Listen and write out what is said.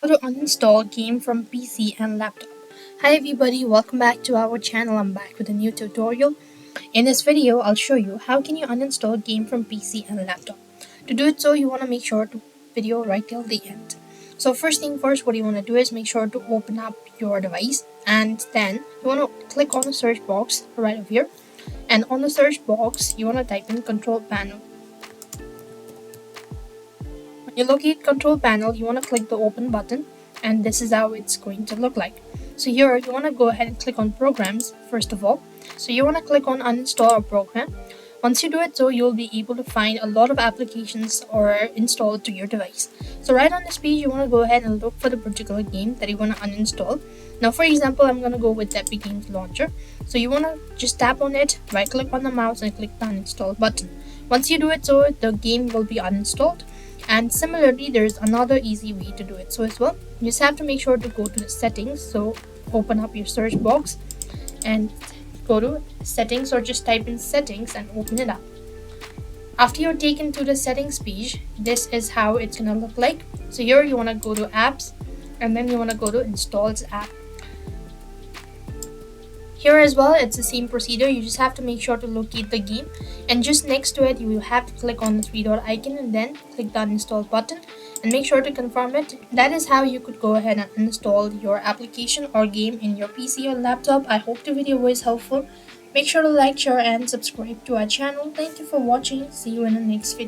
How to uninstall game from PC and laptop. Hi everybody, welcome back to our channel. I'm back with a new tutorial. In this video, I'll show you how can you uninstall game from PC and laptop. To do it so, you want to make sure to video right till the end. So first thing first, what you want to do is make sure to open up your device, and then you want to click on the search box right over here, and on the search box you want to type in control panel. When you locate control panel, you want to click the open button, and this is how it's going to look like. So here you want to go ahead and click on programs first of all. So you want to click on uninstall a program. Once you do it so, you'll be able to find a lot of applications or installed to your device. So right on this page, you want to go ahead and look for the particular game that you want to uninstall. Now for example, I'm going to go with the Epic Games Launcher. So you want to just tap on it, right click on the mouse and click the uninstall button. Once you do it so, the game will be uninstalled. And similarly, there's another easy way to do it so as well. You just have to make sure to go to the settings. So open up your search box and go to settings, or just type in settings and open it up. After you're taken to the settings page, this is how it's gonna look like. So here you want to go to apps, and then you want to go to installs app. Here as well, it's the same procedure. You just have to make sure to locate the game, and just next to it you will have to click on the three dot icon and then click the uninstall button and make sure to confirm it. That is how you could go ahead and install your application or game in your PC or laptop. I hope the video was helpful. Make sure to like, share and subscribe to our channel. Thank you for watching. See you in the next video.